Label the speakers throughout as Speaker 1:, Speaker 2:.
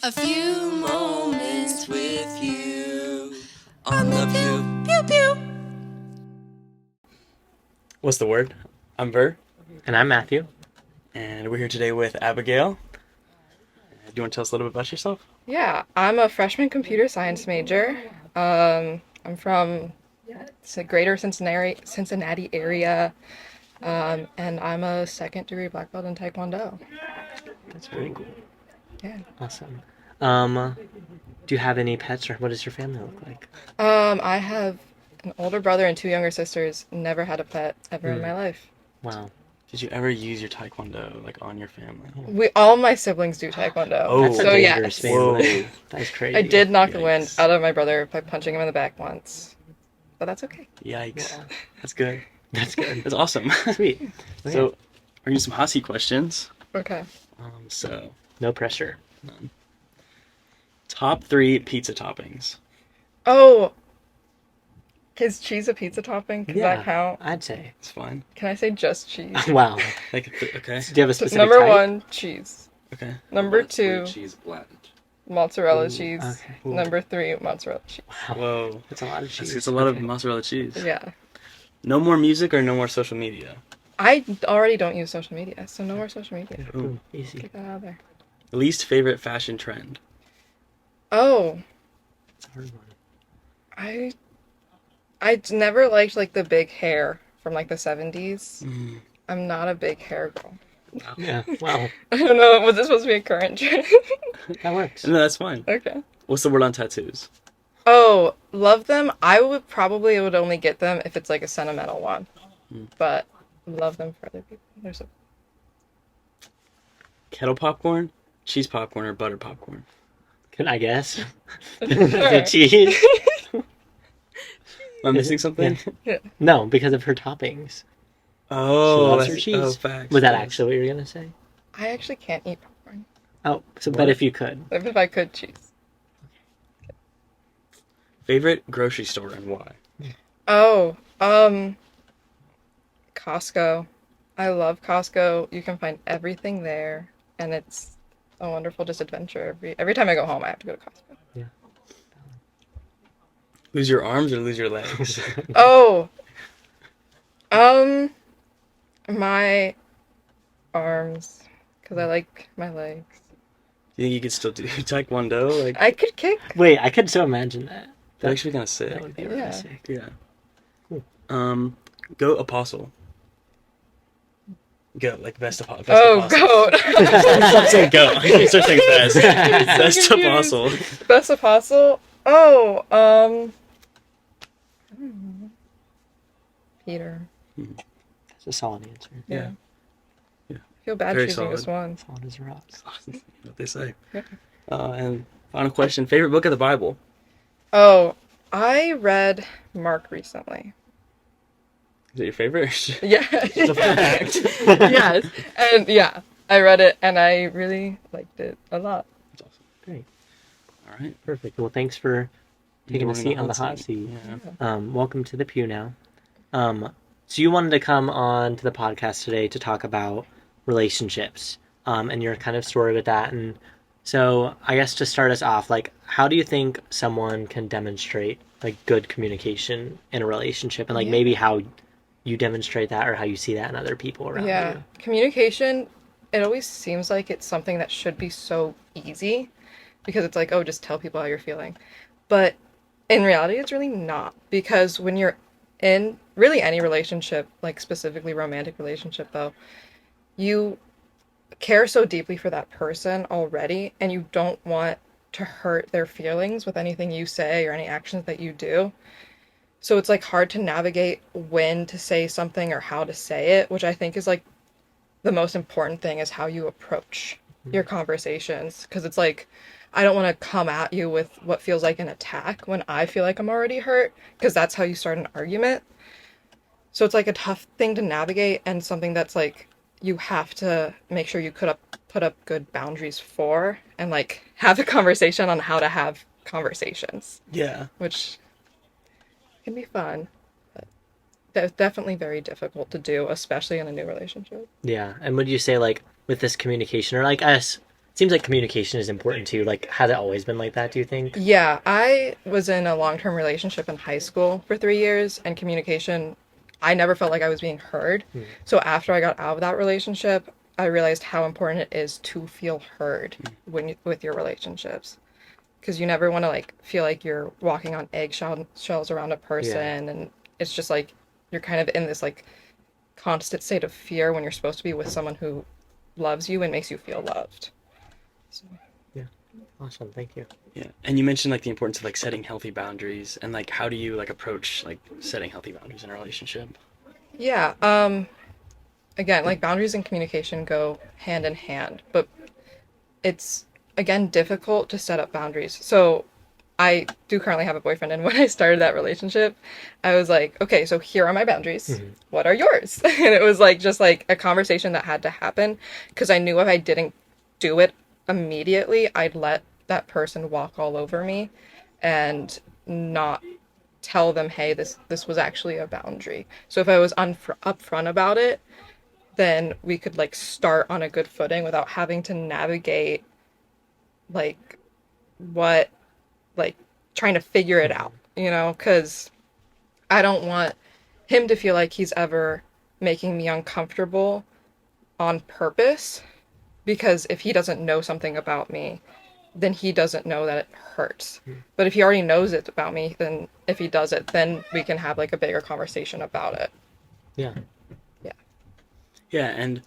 Speaker 1: A few moments with you on the pew, pew, pew.
Speaker 2: What's the word? I'm Ver.
Speaker 3: And I'm Matthew.
Speaker 2: And we're here today with Abigail. Do you want to tell us a little bit about yourself?
Speaker 4: Yeah, I'm a freshman computer science major. I'm from the greater Cincinnati area, and I'm a second degree black belt in Tae Kwon Do.
Speaker 3: That's very cool.
Speaker 4: Yeah.
Speaker 3: Awesome. Do you have any pets, or what does your family look like?
Speaker 4: I have an older brother and two younger sisters. Never had a pet ever in my life.
Speaker 3: Wow.
Speaker 2: Did you ever use your taekwondo on your family?
Speaker 4: All my siblings do Taekwondo.
Speaker 2: Oh,
Speaker 3: That's a
Speaker 4: so
Speaker 3: dangerous
Speaker 4: yes.
Speaker 3: family. That's crazy.
Speaker 4: I did knock the wind
Speaker 2: Yikes.
Speaker 4: out of my brother by punching him in the back once, but that's okay.
Speaker 2: Yikes. That's good.
Speaker 3: That's good.
Speaker 2: That's awesome.
Speaker 3: Sweet.
Speaker 2: So, we're going to do some hot seat questions.
Speaker 4: Okay.
Speaker 2: So,
Speaker 3: No pressure.
Speaker 2: top 3 pizza toppings.
Speaker 4: Oh, is cheese a pizza topping? Does that count?
Speaker 3: I'd say.
Speaker 2: It's fine.
Speaker 4: Can I say just cheese?
Speaker 3: Wow.
Speaker 2: Okay.
Speaker 3: Do you have a specific
Speaker 4: Number
Speaker 3: type?
Speaker 4: 1, cheese.
Speaker 2: Okay.
Speaker 4: Number
Speaker 1: Let's do
Speaker 4: 2,
Speaker 1: cheese blend.
Speaker 4: mozzarella cheese.
Speaker 3: Okay.
Speaker 2: Ooh.
Speaker 4: Number 3, mozzarella cheese.
Speaker 3: Wow.
Speaker 2: Whoa.
Speaker 3: That's a lot of cheese.
Speaker 2: It's a lot of
Speaker 3: Okay.
Speaker 2: mozzarella cheese.
Speaker 4: Yeah.
Speaker 2: No more music or no more social media?
Speaker 4: I already don't use social media, so no more social media.
Speaker 3: Ooh, easy.
Speaker 4: Get that out of there.
Speaker 2: Least favorite fashion trend?
Speaker 4: Oh,
Speaker 3: It's a hard one.
Speaker 4: I never liked like the big hair from like the 70s.
Speaker 2: Mm.
Speaker 4: I'm not a big hair girl.
Speaker 3: Yeah. Wow.
Speaker 4: I don't know, was this supposed to be a current trend?
Speaker 3: That works.
Speaker 2: No, that's fine.
Speaker 4: Okay.
Speaker 2: What's the word on tattoos?
Speaker 4: Oh, love them. I would only get them if it's like a sentimental one. But love them for other people. They're so
Speaker 2: Kettle popcorn, cheese popcorn, or butter popcorn?
Speaker 3: Can I guess?
Speaker 4: Sure.
Speaker 3: The cheese?
Speaker 2: Am I missing something?
Speaker 3: No, because of her toppings.
Speaker 2: Oh,
Speaker 3: She loves
Speaker 2: that's-
Speaker 3: her cheese.
Speaker 2: Oh, facts.
Speaker 3: Was that
Speaker 2: facts.
Speaker 3: actually what you were going to say?
Speaker 4: I actually can't eat popcorn.
Speaker 3: Oh, so
Speaker 2: What?
Speaker 3: but if you could.
Speaker 4: If I could cheese.
Speaker 2: Favorite grocery store and why?
Speaker 4: Oh, Costco. I love Costco. You can find everything there, and it's a wonderful just adventure. Every time I go home, I have to go to Costco.
Speaker 2: Lose your arms or lose your legs?
Speaker 4: Oh, my arms, because I like my legs.
Speaker 2: Do you think you could still do taekwondo? Like,
Speaker 4: I could kick.
Speaker 3: Wait, I could so imagine that.
Speaker 2: that's actually kind of sick.
Speaker 3: That would be really
Speaker 4: Yeah.
Speaker 3: sick.
Speaker 2: Yeah.
Speaker 3: Cool.
Speaker 2: Go apostle. Go, like best apostle.
Speaker 4: Oh,
Speaker 2: apostle.
Speaker 4: goat.
Speaker 2: Stop saying go. You start saying best. Best
Speaker 4: confused.
Speaker 2: apostle.
Speaker 4: Best apostle? Oh, I don't know. Peter.
Speaker 3: That's a solid answer.
Speaker 2: Yeah.
Speaker 4: I feel bad
Speaker 2: Very
Speaker 4: choosing this
Speaker 2: solid.
Speaker 4: one.
Speaker 3: Solid as a rock.
Speaker 2: What they say.
Speaker 4: Yeah.
Speaker 2: And final question: favorite book of the Bible?
Speaker 4: Oh, I read Mark recently.
Speaker 2: Is it your favorite?
Speaker 4: Yeah.
Speaker 2: It's a fact.
Speaker 4: Yes. And yeah, I read it and I really liked it a lot.
Speaker 2: That's awesome.
Speaker 3: Great.
Speaker 2: All right.
Speaker 3: Perfect. Well, thanks for taking a
Speaker 2: Joining
Speaker 3: seat on the hot seat.
Speaker 2: Yeah.
Speaker 3: Welcome to the pew now. So you wanted to come on to the podcast today to talk about relationships, and your kind of story with that. And so I guess to start us off, like, how do you think someone can demonstrate like good communication in a relationship, and like maybe how you demonstrate that or how you see that in other people around
Speaker 4: Yeah.
Speaker 3: you?
Speaker 4: Communication, it always seems like it's something that should be so easy because it's like, oh, just tell people how you're feeling. But in reality, it's really not, because when you're in really any relationship, like specifically romantic relationship though, you care so deeply for that person already, and you don't want to hurt their feelings with anything you say or any actions that you do. So it's like hard to navigate when to say something or how to say it, which I think is like the most important thing is how you approach your conversations. Because it's like, I don't want to come at you with what feels like an attack when I feel like I'm already hurt, because that's how you start an argument. So it's like a tough thing to navigate, and something that's like you have to make sure you put up good boundaries for, and like have a conversation on how to have conversations,
Speaker 2: Yeah.
Speaker 4: which can be fun, but that's definitely very difficult to do, especially in a new relationship.
Speaker 3: Yeah. And would you say like with this communication, or like us seems like communication is important too. Like, has it always been like that, do you think?
Speaker 4: Yeah, I was in a long-term relationship in high school for 3 years, and communication, I never felt like I was being heard. So after I got out of that relationship, I realized how important it is to feel heard with your relationships. Because you never want to like feel like you're walking on eggshells around a person, and it's just like you're kind of in this like constant state of fear when you're supposed to be with someone who loves you and makes you feel loved. So.
Speaker 3: Yeah. Awesome. Thank you.
Speaker 2: Yeah. And you mentioned like the importance of like setting healthy boundaries, and like how do you like approach like setting healthy boundaries in a relationship?
Speaker 4: Yeah, again, like boundaries and communication go hand in hand, but it's again difficult to set up boundaries. So I do currently have a boyfriend, and when I started that relationship, I was like, okay, so here are my boundaries. What are yours? And it was like just like a conversation that had to happen because I knew if I didn't do it immediately, I'd let that person walk all over me and not tell them, hey, this was actually a boundary. So if I was upfront about it, then we could like start on a good footing without having to navigate like what like trying to figure it out, because I don't want him to feel like he's ever making me uncomfortable on purpose, because if he doesn't know something about me, then he doesn't know that it hurts. But if he already knows it about me, then if he does it, then we can have like a bigger conversation about it.
Speaker 3: Yeah.
Speaker 4: Yeah.
Speaker 2: Yeah, and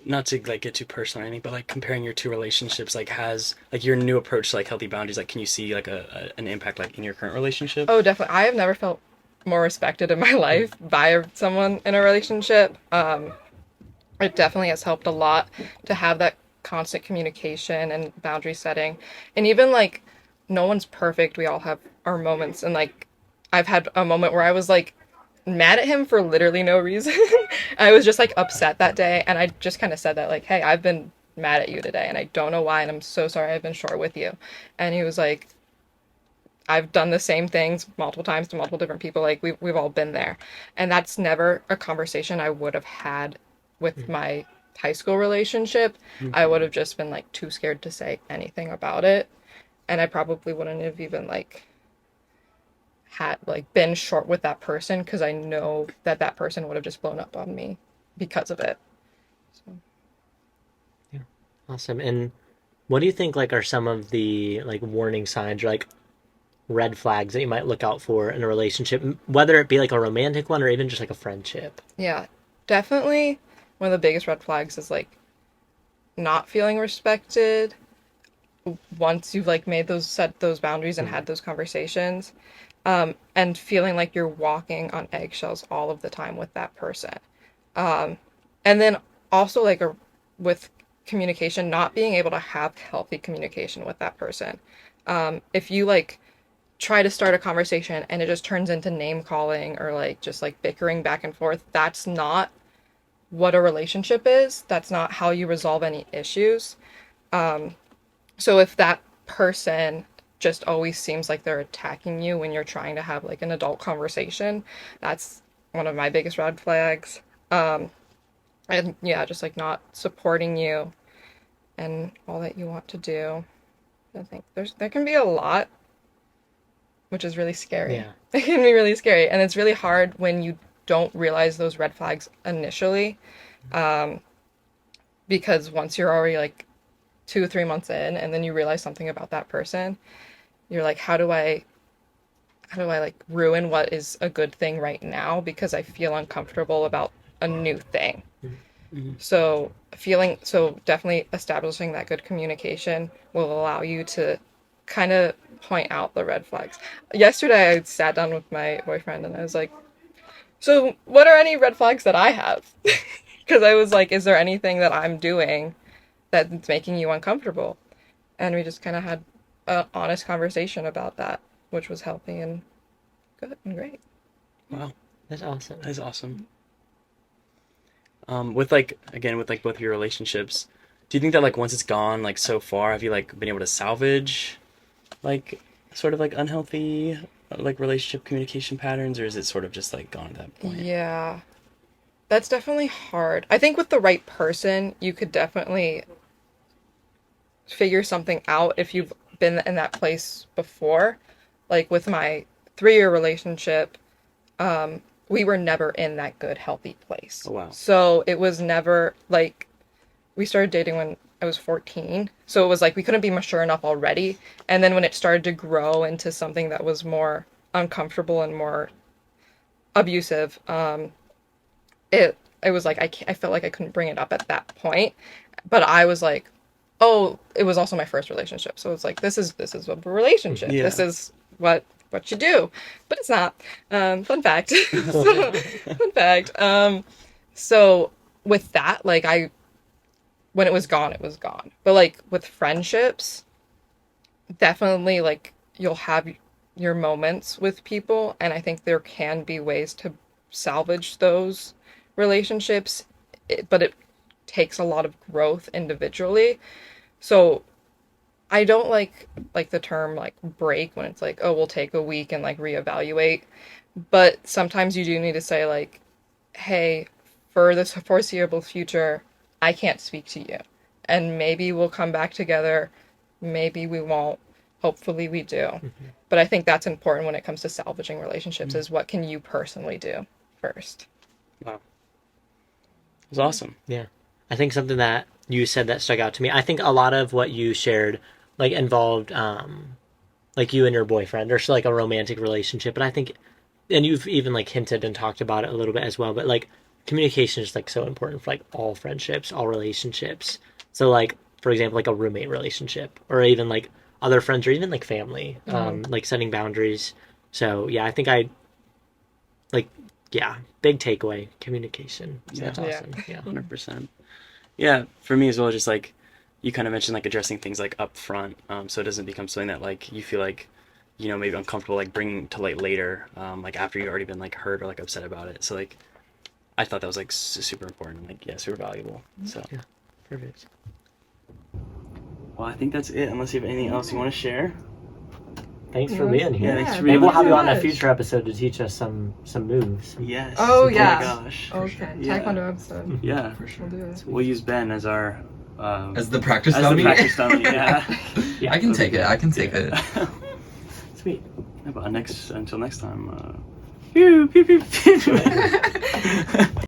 Speaker 2: not to like get too personal or anything, but like comparing your two relationships, like has like your new approach to like healthy boundaries, like can you see like an impact like in your current relationship?
Speaker 4: Oh, definitely. I have never felt more respected in my life by someone in a relationship. It definitely has helped a lot to have that constant communication and boundary setting. And even like no one's perfect. We all have our moments. And like I've had a moment where I was like mad at him for literally no reason. I was just like upset that day, and I just kind of said that like, hey, I've been mad at you today and I don't know why, and I'm so sorry I've been short with you. And he was like, I've done the same things multiple times to multiple different people. Like we've all been there. And that's never a conversation I would have had with my high school relationship. I would have just been like too scared to say anything about it. And I probably wouldn't have even like had like been short with that person, because I know that that person would have just blown up on me because of it. So.
Speaker 3: Yeah. Awesome. And what do you think like are some of the like warning signs or like red flags that you might look out for in a relationship, whether it be like a romantic one or even just like a friendship?
Speaker 4: Yeah, definitely one of the biggest red flags is like not feeling respected once you've like set those boundaries and had those conversations, and feeling like you're walking on eggshells all of the time with that person. And then also like with communication, not being able to have healthy communication with that person. If you like try to start a conversation and it just turns into name calling or like just like bickering back and forth, that's not what a relationship is. That's not how you resolve any issues. So if that person just always seems like they're attacking you when you're trying to have like an adult conversation, that's one of my biggest red flags. And yeah, just like not supporting you and all that you want to do. I think there can be a lot, which is really scary.
Speaker 3: Yeah.
Speaker 4: It can be really scary, and it's really hard when you don't realize those red flags initially, because once you're already like 2 or 3 months in, and then you realize something about that person, you're like, how do I like ruin what is a good thing right now because I feel uncomfortable about a new thing. So definitely establishing that good communication will allow you to kind of point out the red flags. Yesterday I sat down with my boyfriend and I was like, so what are any red flags that I have? Because I was like, is there anything that I'm doing that's making you uncomfortable? And we just kind of had an honest conversation about that, which was healthy and good and great.
Speaker 2: Wow,
Speaker 3: That's awesome.
Speaker 2: that is awesome. With like again with like both of your relationships, do you think that like once it's gone like so far, have you like been able to salvage like sort of like unhealthy like relationship communication patterns, or is it sort of just like gone at that point?
Speaker 4: Yeah, that's definitely hard. I think with the right person, you could definitely figure something out if you've been in that place before. Like with my 3-year relationship, we were never in that good, healthy place.
Speaker 2: Oh, wow.
Speaker 4: So it was never like, we started dating when I was 14. So it was like we couldn't be mature enough already. And then when it started to grow into something that was more uncomfortable and more abusive, it was like I felt like I couldn't bring it up at that point. But I was like, oh, it was also my first relationship. So it's like this is a relationship.
Speaker 2: Yeah.
Speaker 4: This is what you do. But it's not. Fun fact. Fun fact. So with that, like when it was gone, it was gone. But like with friendships, definitely like you'll have your moments with people, and I think there can be ways to salvage those relationships, but it takes a lot of growth individually. So I don't like the term like break when it's like, oh, we'll take a week and like reevaluate. But sometimes you do need to say like, hey, for the foreseeable future, I can't speak to you. And maybe we'll come back together. Maybe we won't. Hopefully we do. Mm-hmm. But I think that's important when it comes to salvaging relationships, is what can you personally do first.
Speaker 2: Wow. It was awesome.
Speaker 3: Yeah. I think something that you said that stuck out to me, I think a lot of what you shared like involved like you and your boyfriend, or so like a romantic relationship. But I think, and you've even like hinted and talked about it a little bit as well, but like communication is like so important for like all friendships, all relationships. So like, for example, like a roommate relationship, or even like other friends, or even like family, like setting boundaries. So yeah, I think big takeaway, communication. So that's awesome. Yeah.
Speaker 2: 100%. Yeah, for me as well, just like you kind of mentioned, like addressing things like up front, so it doesn't become something that like you feel like, you know, maybe uncomfortable like bringing to light later, like after you've already been like hurt or like upset about it. So like I thought that was like super important, like super valuable. So
Speaker 3: yeah, perfect.
Speaker 2: Well, I think that's it, unless you have anything else you want to share.
Speaker 3: Thanks for being here.
Speaker 2: Yeah, thanks for
Speaker 3: Maybe
Speaker 2: being
Speaker 3: we'll have
Speaker 4: so
Speaker 3: you on a
Speaker 4: much.
Speaker 3: future episode to teach us some moves.
Speaker 2: Yes.
Speaker 4: Oh, yeah.
Speaker 2: my gosh.
Speaker 4: Okay.
Speaker 2: Yeah.
Speaker 4: Tae Kwon Do episode.
Speaker 2: Yeah.
Speaker 1: For sure.
Speaker 4: We'll do it.
Speaker 2: We'll use Ben as our
Speaker 1: As the practice
Speaker 2: as
Speaker 1: dummy.
Speaker 2: the practice dummy. Yeah.
Speaker 1: I can take it. I can take it.
Speaker 2: Sweet. How about until next time. Pew pew pew pew.